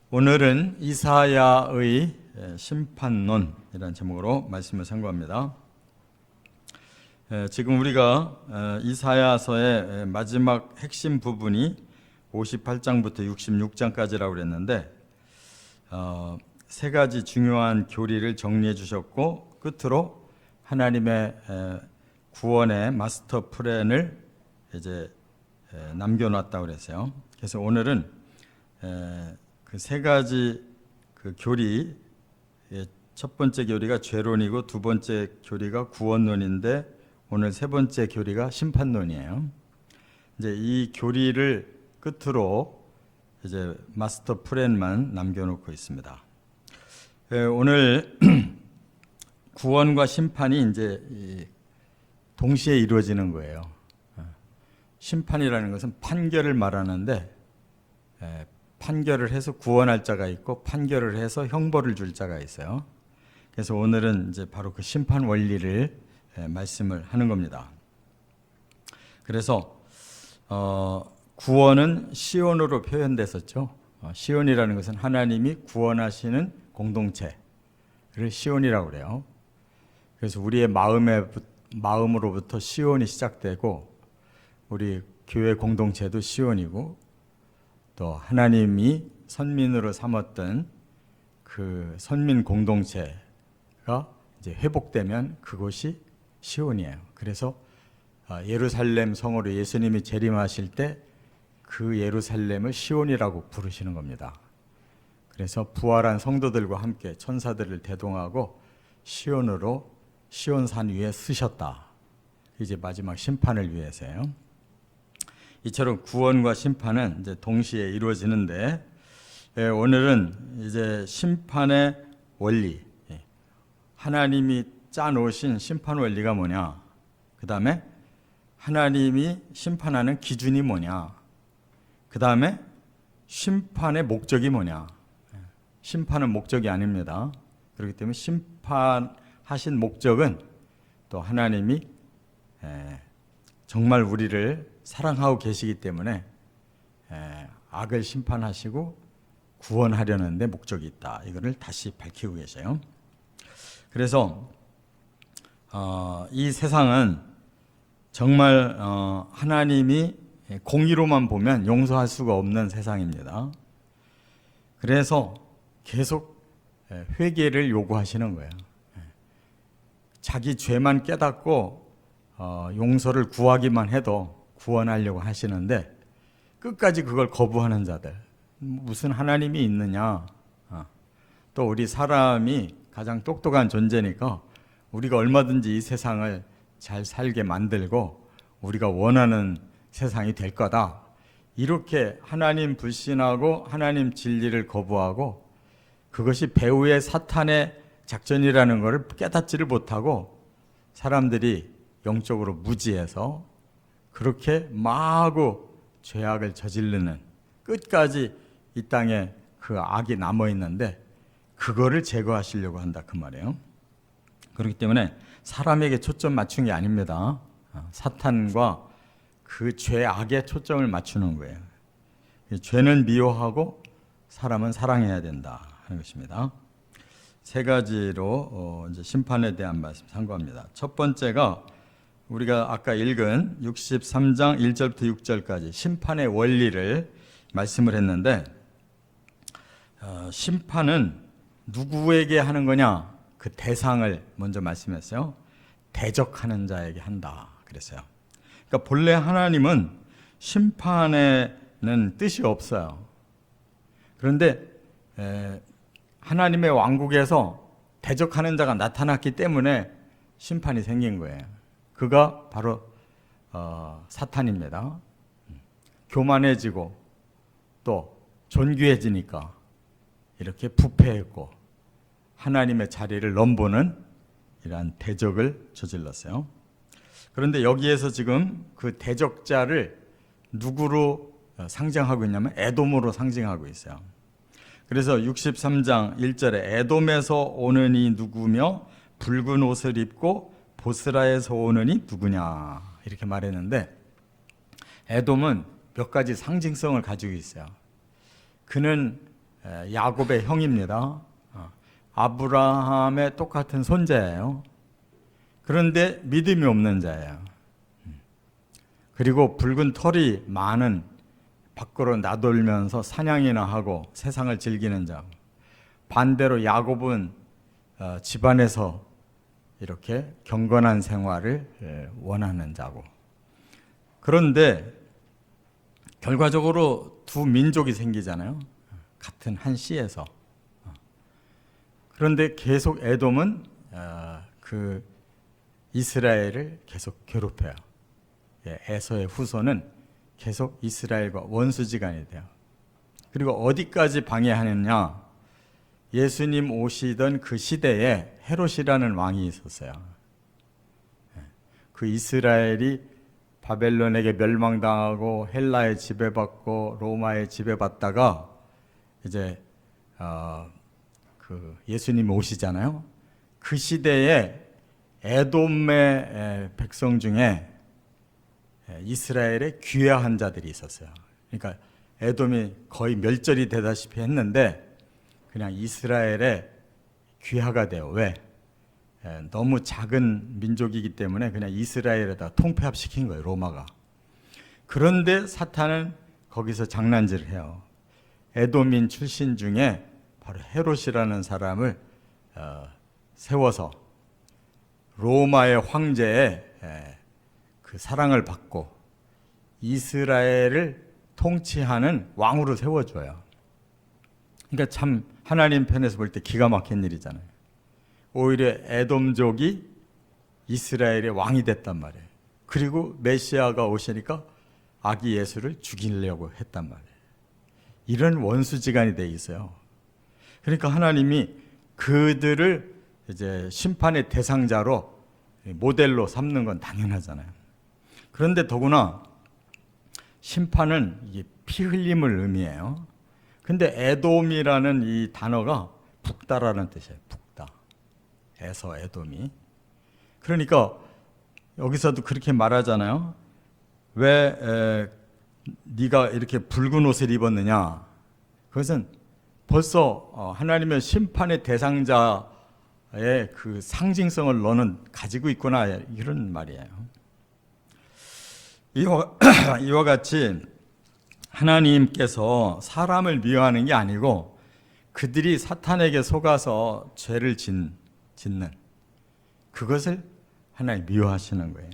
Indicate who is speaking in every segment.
Speaker 1: 오늘은 이사야의 심판론이라는 제목으로 말씀을 상고합니다. 지금 우리가 이사야서의 마지막 핵심 부분이 58장부터 66장까지라고 그랬는데 세 가지 중요한 교리를 정리해 주셨고 끝으로 하나님의 구원의 마스터 플랜을 이제 남겨놨다고 그랬어요. 그래서 오늘은 그 세 가지 그 교리, 첫 번째 교리가 죄론이고 두 번째 교리가 구원론인데 오늘 세 번째 교리가 심판론이에요. 이제 이 교리를 끝으로 이제 마스터 플랜만 남겨놓고 있습니다. 오늘 구원과 심판이 이제 동시에 이루어지는 거예요. 심판이라는 것은 판결을 말하는데 판결을 해서 구원할 자가 있고 판결을 해서 형벌을 줄 자가 있어요. 그래서 오늘은 이제 바로 그 심판 원리를 말씀을 하는 겁니다. 그래서 구원은 시온으로 표현됐었죠. 시온이라는 것은 하나님이 구원하시는 공동체를 시온이라고 그래요. 그래서 우리의 마음으로부터 시온이 시작되고 우리 교회 공동체도 시온이고 또 하나님이 선민으로 삼았던 그 선민 공동체가 이제 회복되면 그곳이 시온이에요. 그래서 예루살렘 성으로 예수님이 재림하실 때 그 예루살렘을 시온이라고 부르시는 겁니다. 그래서 부활한 성도들과 함께 천사들을 대동하고 시온으로 시온산 위에 쓰셨다. 이제 마지막 심판을 위해서요. 이처럼 구원과 심판은 이제 동시에 이루어지는데 오늘은 이제 심판의 원리, 하나님이 짜놓으신 심판 원리가 뭐냐, 그 다음에 하나님이 심판하는 기준이 뭐냐, 그 다음에 심판의 목적이 뭐냐. 심판은 목적이 아닙니다. 그렇기 때문에 심판하신 목적은 또 하나님이 정말 우리를 사랑하고 계시기 때문에 악을 심판하시고 구원하려는 데 목적이 있다. 이거를 다시 밝히고 계셔요. 그래서 이 세상은 정말 하나님이 공의로만 보면 용서할 수가 없는 세상입니다. 그래서 계속 회개를 요구하시는 거예요. 자기 죄만 깨닫고 용서를 구하기만 해도 구원하려고 하시는데 끝까지 그걸 거부하는 자들, 무슨 하나님이 있느냐. 또 우리 사람이 가장 똑똑한 존재니까 우리가 얼마든지 이 세상을 잘 살게 만들고 우리가 원하는 세상이 될 거다. 이렇게 하나님 불신하고 하나님 진리를 거부하고 그것이 배후의 사탄의 작전이라는 것을 깨닫지를 못하고 사람들이 영적으로 무지해서 그렇게 마구 죄악을 저지르는, 끝까지 이 땅에 그 악이 남아있는데 그거를 제거하시려고 한다 그 말이에요. 그렇기 때문에 사람에게 초점 맞춘 게 아닙니다. 사탄과 그 죄악에 초점을 맞추는 거예요. 죄는 미워하고 사람은 사랑해야 된다 하는 것입니다. 세 가지로 이제 심판에 대한 말씀 상고합니다. 첫 번째가 우리가 아까 읽은 63장 1절부터 6절까지 심판의 원리를 말씀을 했는데 심판은 누구에게 하는 거냐? 그 대상을 먼저 말씀했어요. 대적하는 자에게 한다 그랬어요. 그러니까 본래 하나님은 심판에는 뜻이 없어요. 그런데 하나님의 왕국에서 대적하는 자가 나타났기 때문에 심판이 생긴 거예요. 그가 바로 사탄입니다. 교만해지고 또 존귀해지니까 이렇게 부패했고 하나님의 자리를 넘보는 이러한 대적을 저질렀어요. 그런데 여기에서 지금 그 대적자를 누구로 상징하고 있냐면 에돔으로 상징하고 있어요. 그래서 63장 1절에 에돔에서 오는 이 누구며 붉은 옷을 입고 보스라에서 오는 이 누구냐 이렇게 말했는데 에돔은 몇 가지 상징성을 가지고 있어요. 그는 야곱의 형입니다. 아브라함의 똑같은 손자예요. 그런데 믿음이 없는 자예요. 그리고 붉은 털이 많은, 밖으로 나돌면서 사냥이나 하고 세상을 즐기는 자. 반대로 야곱은 집안에서 이렇게 경건한 생활을 원하는 자고. 그런데 결과적으로 두 민족이 생기잖아요. 같은 한 씨에서. 그런데 계속 에돔은 그 이스라엘을 계속 괴롭혀요. 에서의 후손은 계속 이스라엘과 원수지간이 돼요. 그리고 어디까지 방해하느냐? 예수님 오시던 그 시대에 헤롯이라는 왕이 있었어요. 그 이스라엘이 바벨론에게 멸망당하고 헬라에 지배받고 로마에 지배받다가 이제 그 예수님이 오시잖아요. 그 시대에 에돔의 백성 중에 이스라엘에 귀화한 자들이 있었어요. 그러니까 에돔이 거의 멸절이 되다시피 했는데 그냥 이스라엘에 귀화가 돼요. 왜? 너무 작은 민족이기 때문에 그냥 이스라엘에다 통폐합시킨 거예요, 로마가. 그런데 사탄은 거기서 장난질을 해요. 에돔인 출신 중에 바로 헤롯이라는 사람을 세워서 로마의 황제의 그 사랑을 받고 이스라엘을 통치하는 왕으로 세워줘요. 그러니까 참 하나님 편에서 볼 때 기가 막힌 일이잖아요. 오히려 에돔족이 이스라엘의 왕이 됐단 말이에요. 그리고 메시아가 오시니까 아기 예수를 죽이려고 했단 말이에요. 이런 원수지간이 돼 있어요. 그러니까 하나님이 그들을 이제 심판의 대상자로 모델로 삼는 건 당연하잖아요. 그런데 더구나 심판은 이게 피 흘림을 의미해요. 근데 에돔이라는 이 단어가 북다라는 뜻이에요. 북다. 에서 에돔이. 그러니까 여기서도 그렇게 말하잖아요. 왜 네가 이렇게 붉은 옷을 입었느냐? 그것은 벌써 하나님의 심판의 대상자의 그 상징성을 너는 가지고 있구나, 이런 말이에요. 이와 같이 하나님께서 사람을 미워하는 게 아니고 그들이 사탄에게 속아서 죄를 짓는 그것을 하나님 미워하시는 거예요.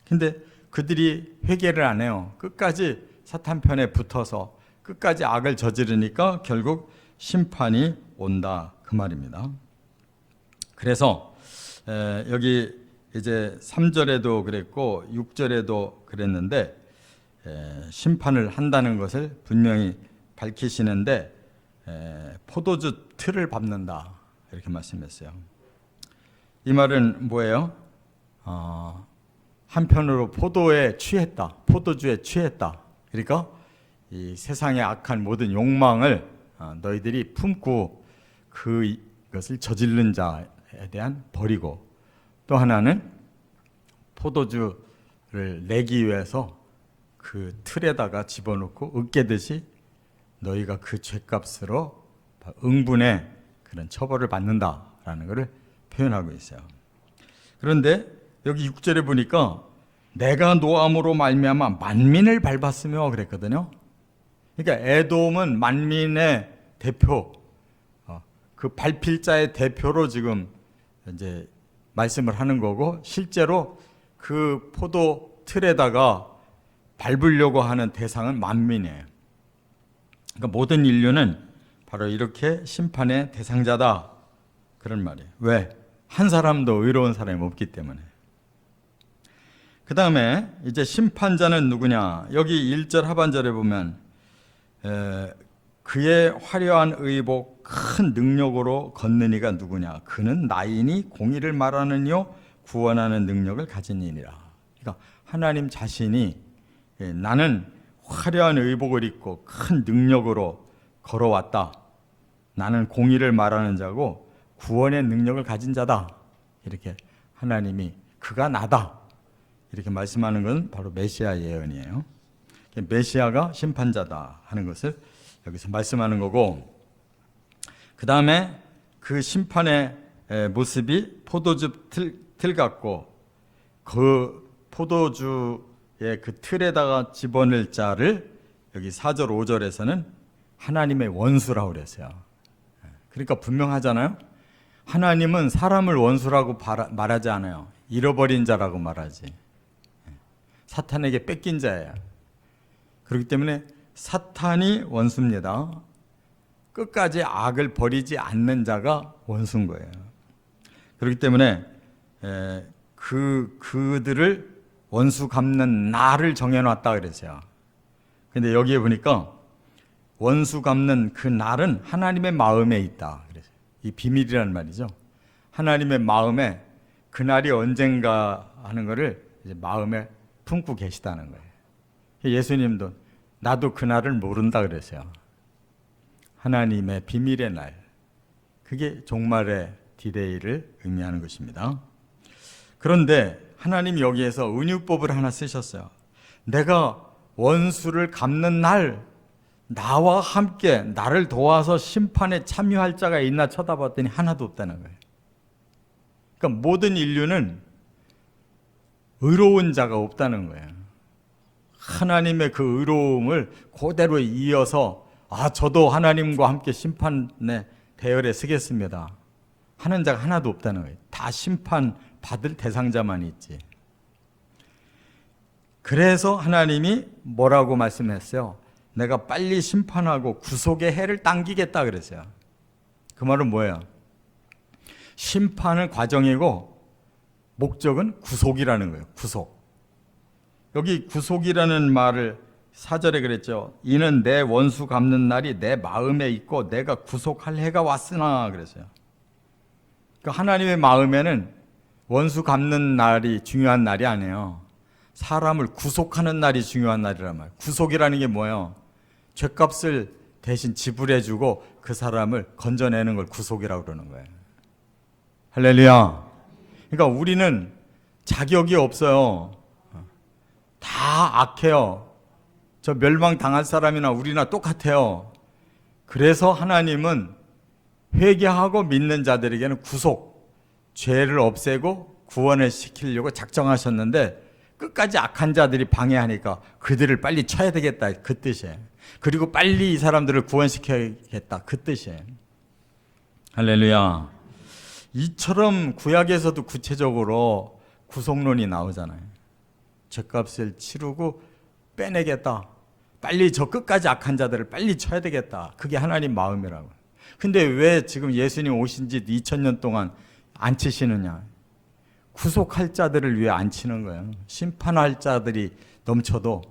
Speaker 1: 근데 그들이 회개를 안 해요. 끝까지 사탄 편에 붙어서 끝까지 악을 저지르니까 결국 심판이 온다, 그 말입니다. 그래서 여기 이제 3절에도 그랬고 6절에도 그랬는데 심판을 한다는 것을 분명히 밝히시는데 포도주 틀을 밟는다, 이렇게 말씀했어요. 이 말은 뭐예요? 한편으로 포도주에 취했다. 그러니까 이 세상의 악한 모든 욕망을 너희들이 품고 그것을 저지른 자에 대한 벌이고, 또 하나는 포도주를 내기 위해서 그 틀에다가 집어넣고 으깨듯이 너희가 그 죄값으로 응분의 그런 처벌을 받는다라는 것을 표현하고 있어요. 그런데 여기 6절에 보니까 내가 노함으로 말미암아 만민을 밟았으며 그랬거든요. 그러니까 에돔은 만민의 대표, 그 밟힐 자의 대표로 지금 이제 말씀을 하는 거고, 실제로 그 포도 틀에다가 밟으려고 하는 대상은 만민이에요. 그러니까 모든 인류는 바로 이렇게 심판의 대상자다, 그런 말이에요. 왜? 한 사람도 의로운 사람이 없기 때문에. 그 다음에 이제 심판자는 누구냐? 여기 1절 하반절에 보면 그의 화려한 의복 큰 능력으로 걷는 이가 누구냐? 그는 나이니 공의를 말하는 이요 구원하는 능력을 가진 이니라. 그러니까 하나님 자신이 나는 화려한 의복을 입고 큰 능력으로 걸어왔다. 나는 공의를 말하는 자고 구원의 능력을 가진 자다. 이렇게 하나님이 그가 나다, 이렇게 말씀하는 건 바로 메시아 예언이에요. 메시아가 심판자다 하는 것을 여기서 말씀하는 거고, 그 다음에 그 심판의 모습이 포도즙 틀 같고 그 포도주의 그 틀에다가 집어넣을 자를 여기 4절 5절에서는 하나님의 원수라고 그랬어요. 그러니까 분명하잖아요. 하나님은 사람을 원수라고 말하지 않아요. 잃어버린 자라고 말하지. 사탄에게 뺏긴 자예요. 그렇기 때문에 사탄이 원수입니다. 끝까지 악을 버리지 않는 자가 원수인 거예요. 그렇기 때문에 그들을 원수 갚는 날을 정해놨다 그랬어요. 근데 여기에 보니까 원수 갚는 그 날은 하나님의 마음에 있다 그랬어요. 이 비밀이라는 말이죠. 하나님의 마음에 그 날이 언젠가 하는 것을 이제 마음에 품고 계시다는 거예요. 예수님도 나도 그 날을 모른다 그랬어요. 하나님의 비밀의 날. 그게 종말의 디데이를 의미하는 것입니다. 그런데 하나님이 여기에서 은유법을 하나 쓰셨어요. 내가 원수를 갚는 날 나와 함께 나를 도와서 심판에 참여할 자가 있나 쳐다봤더니 하나도 없다는 거예요. 그러니까 모든 인류는 의로운 자가 없다는 거예요. 하나님의 그 의로움을 그대로 이어서 저도 하나님과 함께 심판의 대열에 서겠습니다 하는 자가 하나도 없다는 거예요. 다 심판받을 대상자만 있지. 그래서 하나님이 뭐라고 말씀했어요? 내가 빨리 심판하고 구속의 해를 당기겠다 그랬어요. 그 말은 뭐예요? 심판은 과정이고 목적은 구속이라는 거예요. 구속. 여기 구속이라는 말을 4절에 그랬죠. 이는 내 원수 갚는 날이 내 마음에 있고 내가 구속할 해가 왔으나 그랬어요. 그러니까 하나님의 마음에는 원수 갚는 날이 중요한 날이 아니에요. 사람을 구속하는 날이 중요한 날이란 말이에요. 구속이라는 게 뭐예요? 죄값을 대신 지불해주고 그 사람을 건져내는 걸 구속이라고 그러는 거예요. 할렐루야. 그러니까 우리는 자격이 없어요. 다 악해요. 저 멸망당할 사람이나 우리나 똑같아요. 그래서 하나님은 회개하고 믿는 자들에게는 구속, 죄를 없애고 구원을 시키려고 작정하셨는데 끝까지 악한 자들이 방해하니까 그들을 빨리 쳐야 되겠다 그 뜻이에요. 그리고 빨리 이 사람들을 구원시켜야겠다 그 뜻이에요. 할렐루야. 이처럼 구약에서도 구체적으로 구속론이 나오잖아요. 죄값을 치르고 빼내겠다. 빨리 저 끝까지 악한 자들을 빨리 쳐야 되겠다. 그게 하나님 마음이라고. 근데 왜 지금 예수님 오신 지 2000년 동안 안 치시느냐? 구속할 자들을 위해 안 치는 거예요. 심판할 자들이 넘쳐도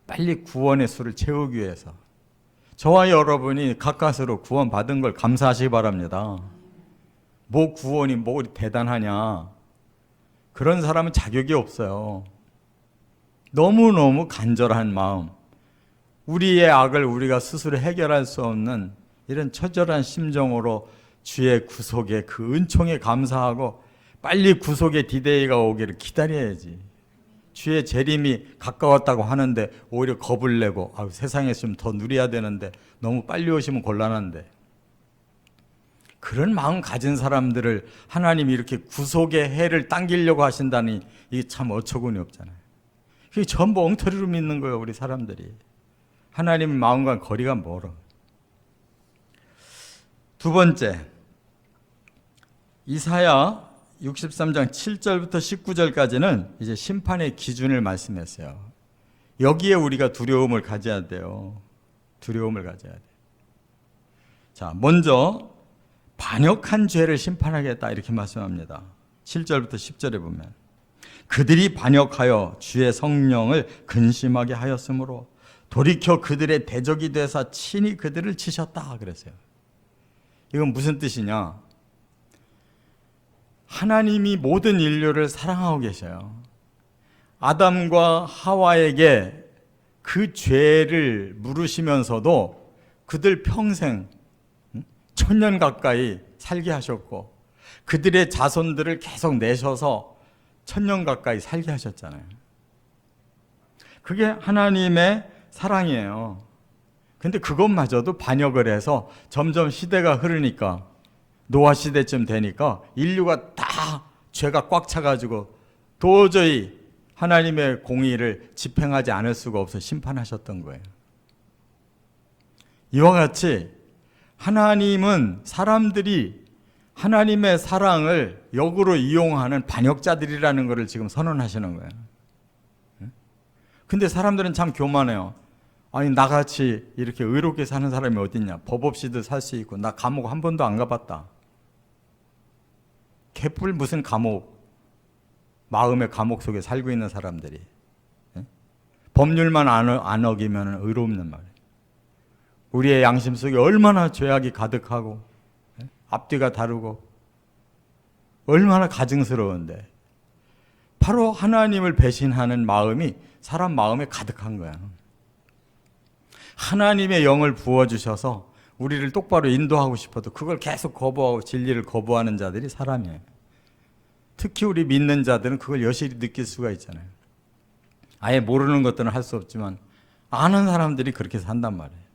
Speaker 1: 빨리 구원의 수를 채우기 위해서. 저와 여러분이 가까스로 구원 받은 걸 감사하시기 바랍니다. 뭐 구원이 뭐 대단하냐? 그런 사람은 자격이 없어요. 너무너무 간절한 마음, 우리의 악을 우리가 스스로 해결할 수 없는 이런 처절한 심정으로 주의 구속에 그 은총에 감사하고 빨리 구속의 디데이가 오기를 기다려야지. 주의 재림이 가까웠다고 하는데 오히려 겁을 내고 세상에 있으면 더 누려야 되는데 너무 빨리 오시면 곤란한데, 그런 마음 가진 사람들을 하나님이 이렇게 구속의 해를 당기려고 하신다니 이게 참 어처구니 없잖아요. 그게 전부 엉터리로 믿는 거예요. 우리 사람들이. 하나님 마음과 거리가 멀어. 두 번째, 이사야 63장 7절부터 19절까지는 이제 심판의 기준을 말씀했어요. 여기에 우리가 두려움을 가져야 돼요. 두려움을 가져야 돼요. 자, 먼저 반역한 죄를 심판하겠다 이렇게 말씀합니다. 7절부터 10절에 보면 그들이 반역하여 주의 성령을 근심하게 하였으므로 돌이켜 그들의 대적이 되사 친히 그들을 치셨다 그랬어요. 이건 무슨 뜻이냐? 하나님이 모든 인류를 사랑하고 계셔요. 아담과 하와에게 그 죄를 물으시면서도 그들 평생 1000년 가까이 살게 하셨고 그들의 자손들을 계속 내셔서 1000년 가까이 살게 하셨잖아요. 그게 하나님의 사랑이에요. 근데 그것마저도 반역을 해서 점점 시대가 흐르니까 노아 시대쯤 되니까 인류가 다 죄가 꽉 차가지고 도저히 하나님의 공의를 집행하지 않을 수가 없어 심판하셨던 거예요. 이와 같이 하나님은 사람들이 하나님의 사랑을 역으로 이용하는 반역자들이라는 것을 지금 선언하시는 거예요. 근데 사람들은 참 교만해요. 아니 나같이 이렇게 의롭게 사는 사람이 어딨냐. 법 없이도 살 수 있고 나 감옥 한 번도 안 가봤다. 개뿔 무슨 감옥. 마음의 감옥 속에 살고 있는 사람들이 법률만 안 어기면 의롭는 말이에요. 우리의 양심 속에 얼마나 죄악이 가득하고 앞뒤가 다르고 얼마나 가증스러운데 바로 하나님을 배신하는 마음이 사람 마음에 가득한 거야. 하나님의 영을 부어주셔서 우리를 똑바로 인도하고 싶어도 그걸 계속 거부하고 진리를 거부하는 자들이 사람이에요. 특히 우리 믿는 자들은 그걸 여실히 느낄 수가 있잖아요. 아예 모르는 것들은 할 수 없지만 아는 사람들이 그렇게 산단 말이에요.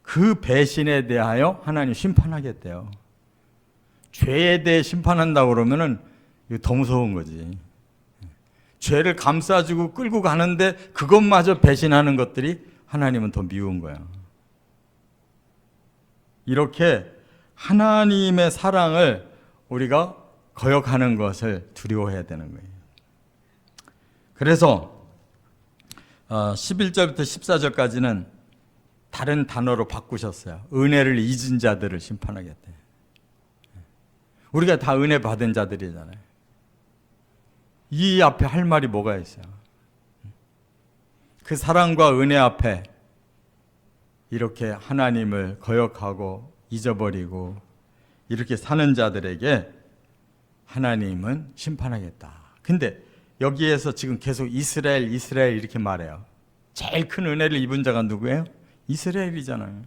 Speaker 1: 그 배신에 대하여 하나님 심판하겠대요. 죄에 대해 심판한다고 그러면은 이거 더 무서운 거지. 죄를 감싸주고 끌고 가는데 그것마저 배신하는 것들이 하나님은 더 미운 거야. 이렇게 하나님의 사랑을 우리가 거역하는 것을 두려워해야 되는 거예요. 그래서 11절부터 14절까지는 다른 단어로 바꾸셨어요. 은혜를 잊은 자들을 심판하겠대. 우리가 다 은혜 받은 자들이잖아요. 이 앞에 할 말이 뭐가 있어요? 그 사랑과 은혜 앞에 이렇게 하나님을 거역하고 잊어버리고 이렇게 사는 자들에게 하나님은 심판하겠다. 근데 여기에서 지금 계속 이스라엘 이렇게 말해요. 제일 큰 은혜를 입은 자가 누구예요? 이스라엘이잖아요.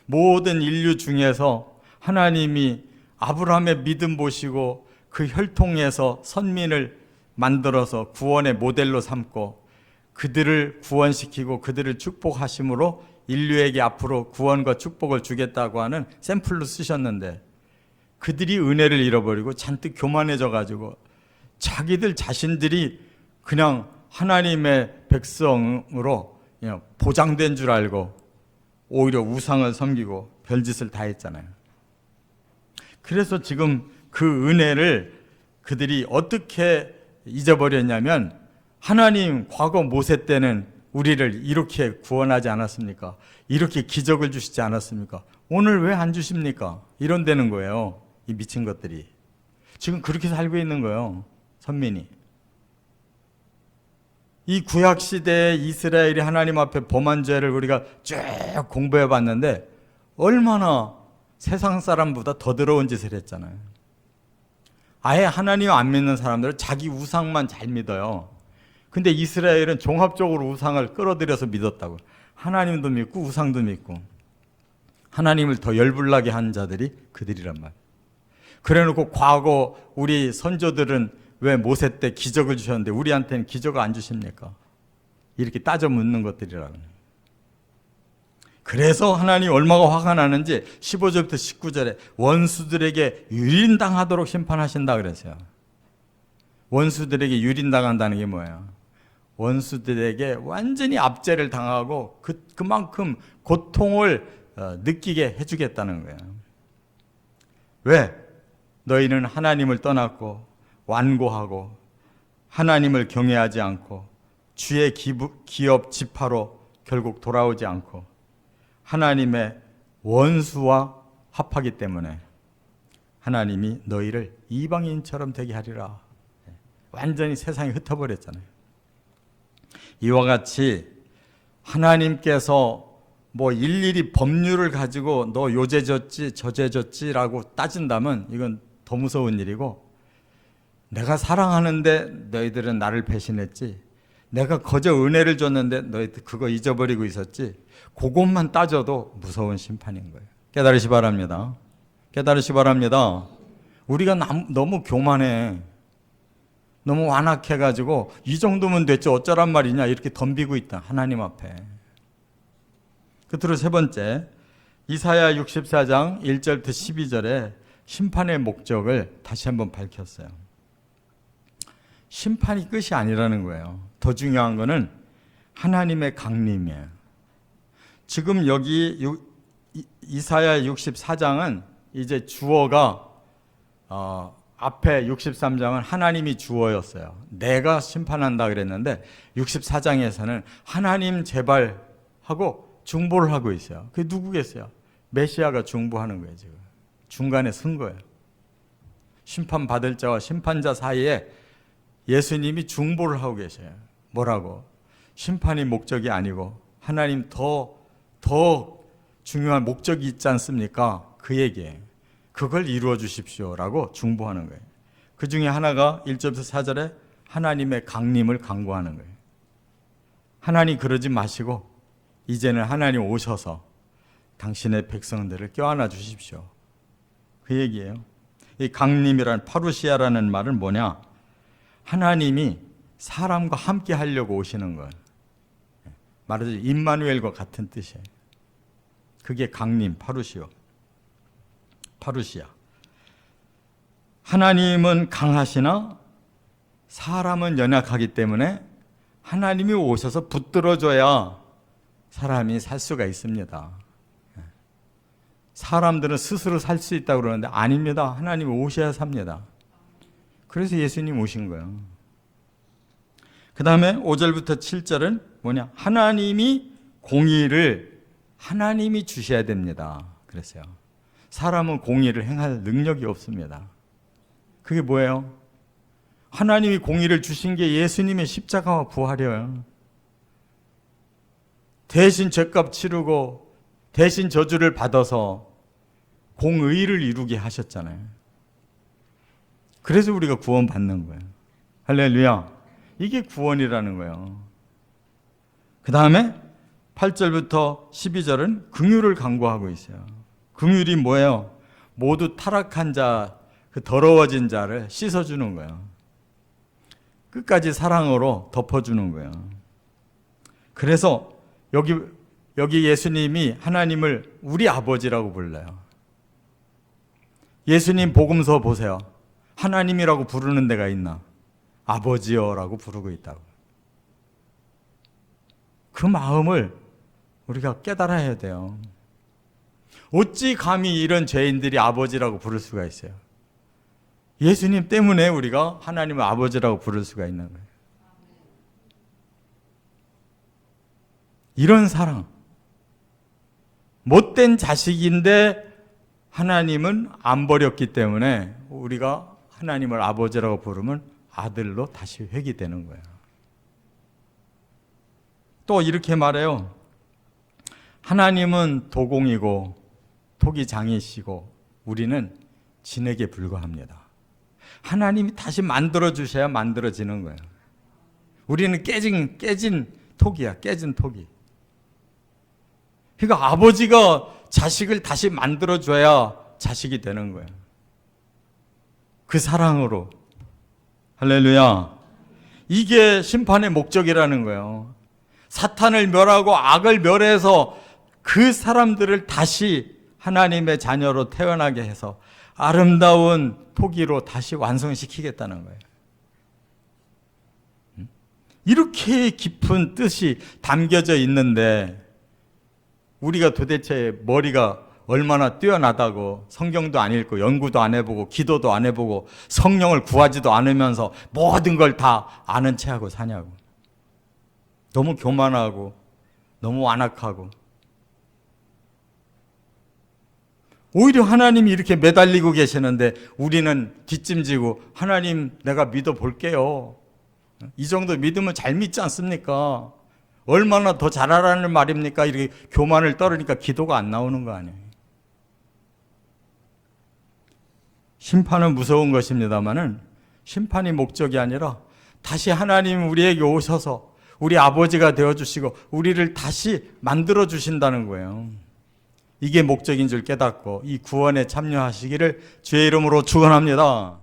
Speaker 1: 모든 인류 중에서 하나님이 아브라함의 믿음 보시고 그 혈통에서 선민을 만들어서 구원의 모델로 삼고 그들을 구원시키고 그들을 축복하심으로 인류에게 앞으로 구원과 축복을 주겠다고 하는 샘플로 쓰셨는데 그들이 은혜를 잃어버리고 잔뜩 교만해져 가지고 자기들 자신들이 그냥 하나님의 백성으로 그냥 보장된 줄 알고 오히려 우상을 섬기고 별짓을 다 했잖아요. 그래서 지금 그 은혜를 그들이 어떻게 잊어버렸냐면 하나님 과거 모세 때는 우리를 이렇게 구원하지 않았습니까? 이렇게 기적을 주시지 않았습니까? 오늘 왜 안 주십니까? 이런 되는 거예요. 이 미친 것들이. 지금 그렇게 살고 있는 거예요. 선민이. 이 구약시대에 이스라엘이 하나님 앞에 범한 죄를 우리가 쭉 공부해 봤는데 얼마나 세상 사람보다 더 더러운 짓을 했잖아요. 아예 하나님 안 믿는 사람들은 자기 우상만 잘 믿어요. 근데 이스라엘은 종합적으로 우상을 끌어들여서 믿었다고. 하나님도 믿고 우상도 믿고 하나님을 더 열불나게 한 자들이 그들이란 말이에요. 그래놓고 과거 우리 선조들은 왜 모세 때 기적을 주셨는데 우리한테는 기적을 안 주십니까? 이렇게 따져 묻는 것들이라고. 그래서 하나님이 얼마나 화가 나는지 15절부터 19절에 원수들에게 유린당하도록 심판하신다 그랬어요. 원수들에게 유린당한다는 게 뭐예요? 원수들에게 완전히 압제를 당하고 그만큼 고통을 느끼게 해주겠다는 거예요. 왜? 너희는 하나님을 떠났고 완고하고 하나님을 경외하지 않고 주의 기업 지파로 결국 돌아오지 않고 하나님의 원수와 합하기 때문에 하나님이 너희를 이방인처럼 되게 하리라. 완전히 세상이 흩어버렸잖아요. 이와 같이 하나님께서 뭐 일일이 법률을 가지고 너 요죄 졌지 저죄 졌지라고 따진다면 이건 더 무서운 일이고, 내가 사랑하는데 너희들은 나를 배신했지, 내가 거저 은혜를 줬는데 너희들 그거 잊어버리고 있었지, 그것만 따져도 무서운 심판인 거예요. 깨달으시 바랍니다. 깨달으시 바랍니다. 우리가 너무 교만해. 너무 완악해가지고 이 정도면 됐지 어쩌란 말이냐 이렇게 덤비고 있다. 하나님 앞에. 끝으로 세 번째, 이사야 64장 1절부터 12절에 심판의 목적을 다시 한번 밝혔어요. 심판이 끝이 아니라는 거예요. 더 중요한 거는 하나님의 강림이에요. 지금 여기 이사야 64장은 이제 주어가 앞에 63장은 하나님이 주어였어요. 내가 심판한다 그랬는데 64장에서는 하나님 제발 하고 중보를 하고 있어요. 그게 누구겠어요? 메시아가 중보하는 거예요. 지금 중간에 선 거예요. 심판받을 자와 심판자 사이에 예수님이 중보를 하고 계셔요. 뭐라고? 심판이 목적이 아니고 하나님 더 중요한 목적이 있지 않습니까? 그 얘기예요. 그걸 이루어 주십시오라고 중보하는 거예요. 그 중에 하나가 1절부터 4절에 하나님의 강림을 강구하는 거예요. 하나님 그러지 마시고 이제는 하나님 오셔서 당신의 백성들을 껴안아 주십시오. 그 얘기예요. 이 강림이라는 파루시아라는 말은 뭐냐? 하나님이 사람과 함께 하려고 오시는 거예요. 말하자면 임마누엘과 같은 뜻이에요. 그게 강림, 파루시아. 하나님은 강하시나 사람은 연약하기 때문에 하나님이 오셔서 붙들어줘야 사람이 살 수가 있습니다. 사람들은 스스로 살 수 있다고 그러는데 아닙니다. 하나님이 오셔야 삽니다. 그래서 예수님 오신 거예요. 그 다음에 5절부터 7절은 뭐냐? 하나님이 공의를 하나님이 주셔야 됩니다. 그랬어요. 사람은 공의를 행할 능력이 없습니다. 그게 뭐예요? 하나님이 공의를 주신 게 예수님의 십자가와 부활이에요. 대신 죄값 치르고 대신 저주를 받아서 공의를 이루게 하셨잖아요. 그래서 우리가 구원받는 거예요. 할렐루야. 이게 구원이라는 거예요. 그 다음에 8절부터 12절은 긍휼을 강구하고 있어요. 긍휼이 뭐예요? 모두 타락한 자, 그 더러워진 자를 씻어주는 거예요. 끝까지 사랑으로 덮어주는 거예요. 그래서 여기 예수님이 하나님을 우리 아버지라고 불러요. 예수님 복음서 보세요. 하나님이라고 부르는 데가 있나? 아버지여라고 부르고 있다고. 그 마음을 우리가 깨달아야 돼요. 어찌 감히 이런 죄인들이 아버지라고 부를 수가 있어요? 예수님 때문에 우리가 하나님을 아버지라고 부를 수가 있는 거예요. 이런 사랑. 못된 자식인데 하나님은 안 버렸기 때문에 우리가 하나님을 아버지라고 부르면 아들로 다시 회귀되는 거예요. 또 이렇게 말해요. 하나님은 도공이고 토기장이시고 우리는 진에게 불과합니다. 하나님이 다시 만들어 주셔야 만들어지는 거예요. 우리는 깨진 토기야. 깨진 토기. 그러니까 아버지가 자식을 다시 만들어줘야 자식이 되는 거예요. 그 사랑으로. 할렐루야. 이게 심판의 목적이라는 거예요. 사탄을 멸하고 악을 멸해서 그 사람들을 다시 하나님의 자녀로 태어나게 해서 아름다운 토기로 다시 완성시키겠다는 거예요. 이렇게 깊은 뜻이 담겨져 있는데 우리가 도대체 머리가 얼마나 뛰어나다고 성경도 안 읽고 연구도 안 해보고 기도도 안 해보고 성령을 구하지도 않으면서 모든 걸 다 아는 체하고 사냐고. 너무 교만하고 너무 완악하고 오히려 하나님이 이렇게 매달리고 계시는데 우리는 뒷짐지고 하나님 내가 믿어볼게요. 이 정도 믿으면 잘 믿지 않습니까? 얼마나 더 잘하라는 말입니까? 이렇게 교만을 떨으니까 기도가 안 나오는 거 아니에요. 심판은 무서운 것입니다만은 심판이 목적이 아니라 다시 하나님 우리에게 오셔서 우리 아버지가 되어주시고 우리를 다시 만들어 주신다는 거예요. 이게 목적인 줄 깨닫고 이 구원에 참여하시기를 주의 이름으로 축원합니다.